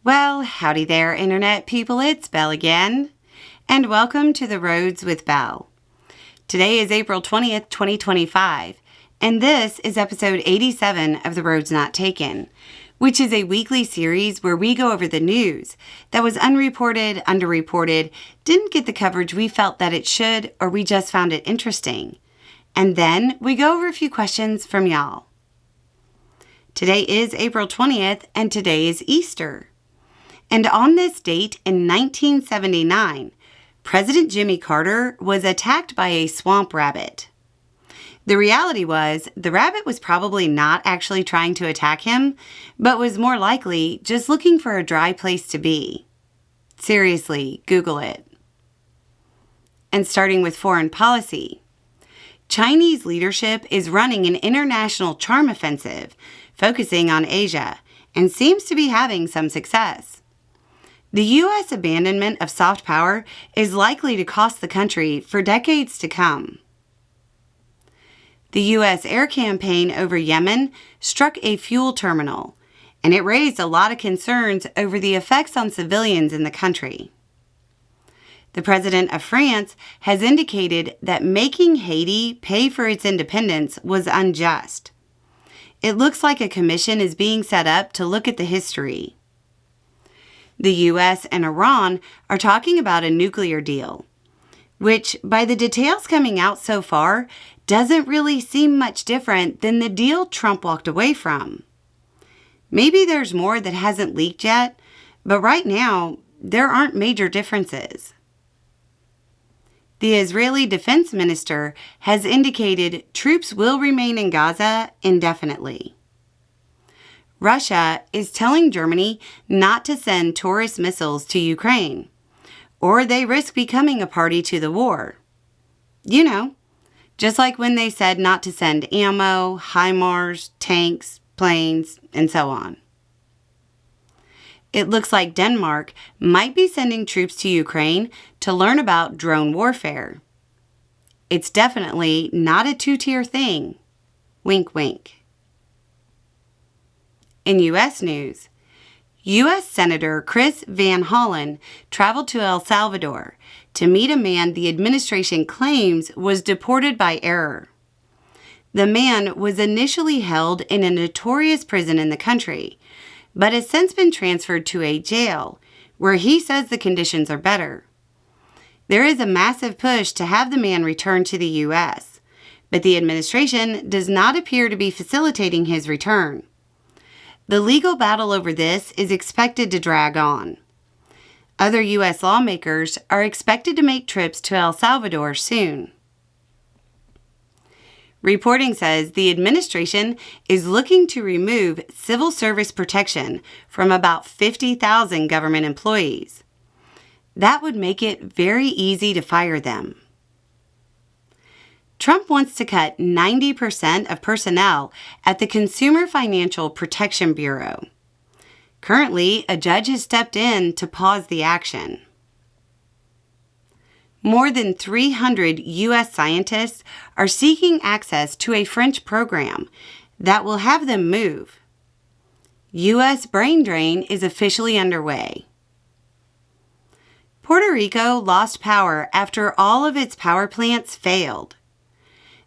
Well, howdy there, Internet people. It's Belle again, and welcome to The Roads with Belle. Today is April 20th, 2025, and this is episode 87 of The Roads Not Taken, which is a weekly series where we go over the news that was unreported, underreported, didn't get the coverage we felt that it should, or we just found it interesting. And then we go over a few questions from y'all. Today is April 20th, and today is Easter. And on this date in 1979, President Jimmy Carter was attacked by a swamp rabbit. The reality was, the rabbit was probably not actually trying to attack him, but was more likely just looking for a dry place to be. Seriously, Google it. And starting with foreign policy, Chinese leadership is running an international charm offensive, focusing on Asia, and seems to be having some success. The U.S. abandonment of soft power is likely to cost the country for decades to come. The U.S. air campaign over Yemen struck a fuel terminal, and it raised a lot of concerns over the effects on civilians in the country. The president of France has indicated that making Haiti pay for its independence was unjust. It looks like a commission is being set up to look at the history. The U.S. and Iran are talking about a nuclear deal, which, by the details coming out so far, doesn't really seem much different than the deal Trump walked away from. Maybe there's more that hasn't leaked yet, but right now, there aren't major differences. The Israeli defense minister has indicated troops will remain in Gaza indefinitely. Russia is telling Germany not to send Taurus missiles to Ukraine, or they risk becoming a party to the war. You know, just like when they said not to send ammo, HIMARS, tanks, planes, and so on. It looks like Denmark might be sending troops to Ukraine to learn about drone warfare. It's definitely not a two-tier thing. Wink, wink. In U.S. news, U.S. Senator Chris Van Hollen traveled to El Salvador to meet a man the administration claims was deported by error. The man was initially held in a notorious prison in the country, but has since been transferred to a jail, where he says the conditions are better. There is a massive push to have the man return to the U.S., but the administration does not appear to be facilitating his return. The legal battle over this is expected to drag on. Other U.S. lawmakers are expected to make trips to El Salvador soon. Reporting says the administration is looking to remove civil service protection from about 50,000 government employees. That would make it very easy to fire them. Trump wants to cut 90% of personnel at the Consumer Financial Protection Bureau. Currently, a judge has stepped in to pause the action. More than 300 U.S. scientists are seeking access to a French program that will have them move. U.S. brain drain is officially underway. Puerto Rico lost power after all of its power plants failed.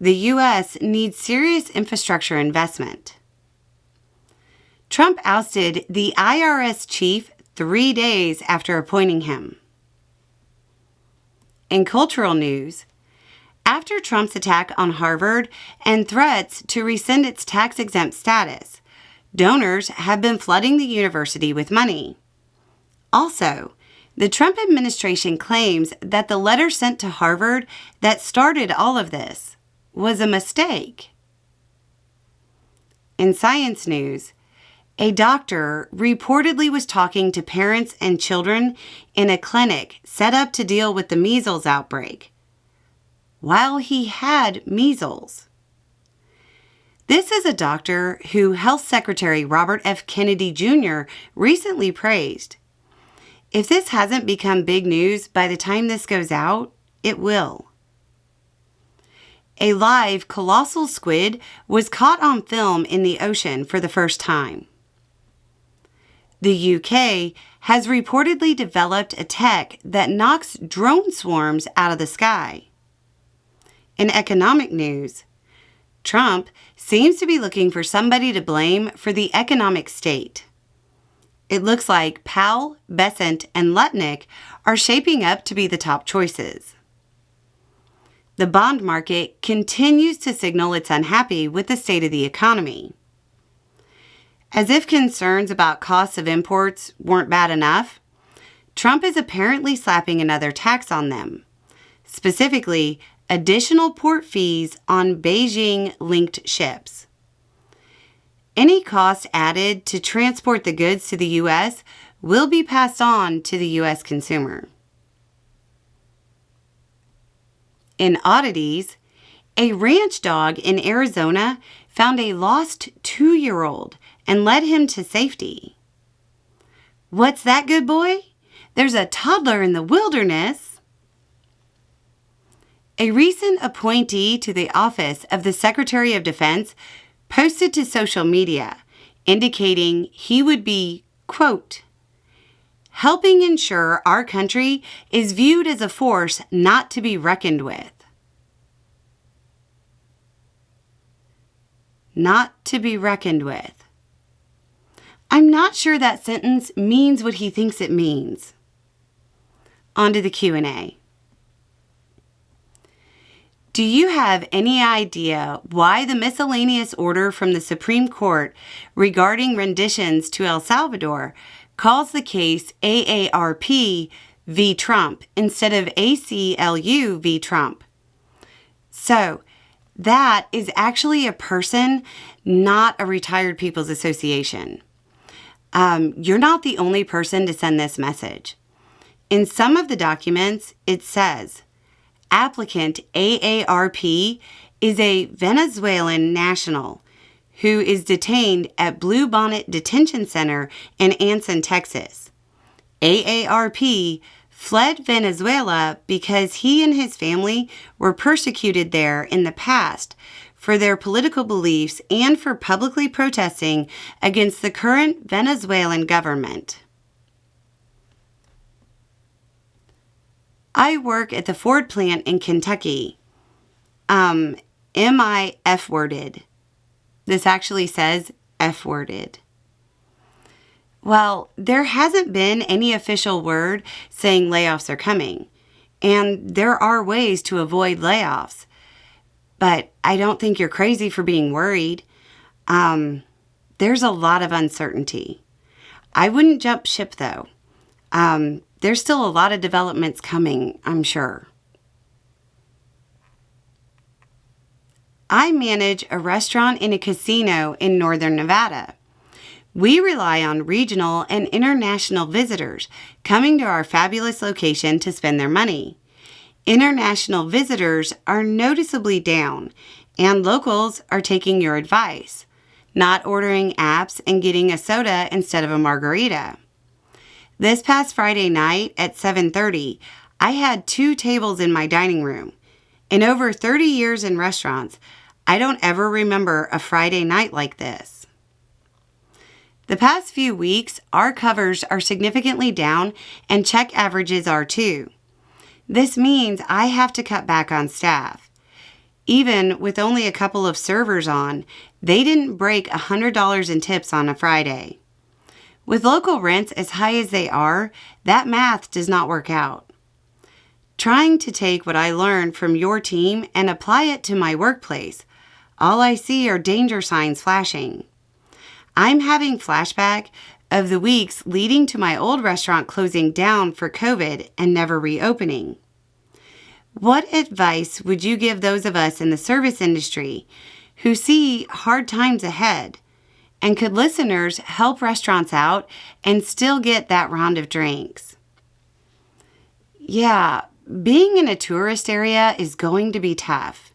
The U.S. needs serious infrastructure investment. Trump ousted the IRS chief 3 days after appointing him. In cultural news, after Trump's attack on Harvard and threats to rescind its tax-exempt status, donors have been flooding the university with money. Also, the Trump administration claims that the letter sent to Harvard that started all of this was a mistake. In science news, a doctor reportedly was talking to parents and children in a clinic set up to deal with the measles outbreak, while he had measles. This is a doctor who Health Secretary Robert F. Kennedy Jr. recently praised. If this hasn't become big news by the time this goes out, it will. A live colossal squid was caught on film in the ocean for the first time. The UK has reportedly developed a tech that knocks drone swarms out of the sky. In economic news, Trump seems to be looking for somebody to blame for the economic state. It looks like Powell, Bessent, and Lutnick are shaping up to be the top choices. The bond market continues to signal it's unhappy with the state of the economy. As if concerns about costs of imports weren't bad enough, Trump is apparently slapping another tax on them, specifically additional port fees on Beijing-linked ships. Any cost added to transport the goods to the U.S. will be passed on to the U.S. consumer. In oddities, a ranch dog in Arizona found a lost 2-year-old and led him to safety. What's that, good boy? There's a toddler in the wilderness. A recent appointee to the office of the Secretary of Defense posted to social media indicating he would be, quote, helping ensure our country is viewed as a force not to be reckoned with. Not to be reckoned with. I'm not sure that sentence means what he thinks it means. On to the Q&A. Do you have any idea why the miscellaneous order from the Supreme Court regarding renditions to El Salvador calls the case AARP v. Trump instead of ACLU v. Trump? So, that is actually a person, not a Retired People's Association. You're not the only person to send this message. In some of the documents, it says, applicant AARP is a Venezuelan national who is detained at Blue Bonnet Detention Center in Anson, Texas. AARP fled Venezuela because he and his family were persecuted there in the past for their political beliefs and for publicly protesting against the current Venezuelan government. I work at the Ford plant in Kentucky. Am I F-worded? This actually says F-worded. Well, there hasn't been any official word saying layoffs are coming, and there are ways to avoid layoffs. But I don't think you're crazy for being worried. There's a lot of uncertainty. I wouldn't jump ship, though. There's still a lot of developments coming, I'm sure. I manage a restaurant and a casino in Northern Nevada. We rely on regional and international visitors coming to our fabulous location to spend their money. International visitors are noticeably down, and locals are taking your advice, not ordering apps and getting a soda instead of a margarita. This past Friday night at 7:30, I had 2 tables in my dining room. In over 30 years in restaurants, I don't ever remember a Friday night like this. The past few weeks, our covers are significantly down and check averages are too. This means I have to cut back on staff. Even with only a couple of servers on, they didn't break $100 in tips on a Friday. With local rents as high as they are, that math does not work out. Trying to take what I learned from your team and apply it to my workplace, all I see are danger signs flashing. I'm having flashback of the weeks leading to my old restaurant closing down for COVID and never reopening. What advice would you give those of us in the service industry who see hard times ahead? And could listeners help restaurants out and still get that round of drinks? Yeah, being in a tourist area is going to be tough.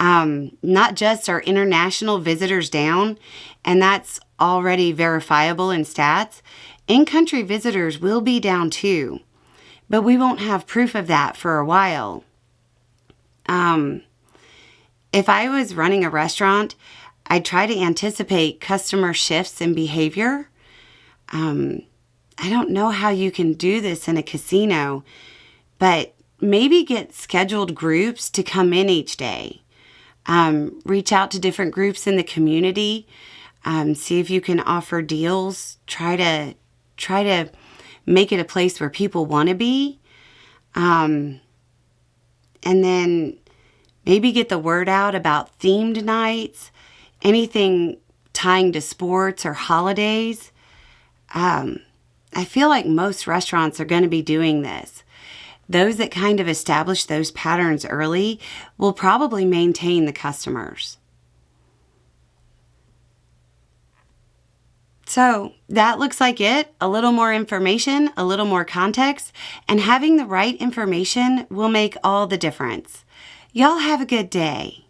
Not just are international visitors down, and that's already verifiable in stats, in-country visitors will be down too, but we won't have proof of that for a while. If I was running a restaurant, I'd try to anticipate customer shifts in behavior. I don't know how you can do this in a casino, but maybe get scheduled groups to come in each day. Reach out to different groups in the community. See if you can offer deals. Try to make it a place where people want to be. And then maybe get the word out about themed nights, anything tying to sports or holidays. I feel like most restaurants are going to be doing this. Those that kind of establish those patterns early will probably maintain the customers. So that looks like it. A little more information, a little more context, and having the right information will make all the difference. Y'all have a good day.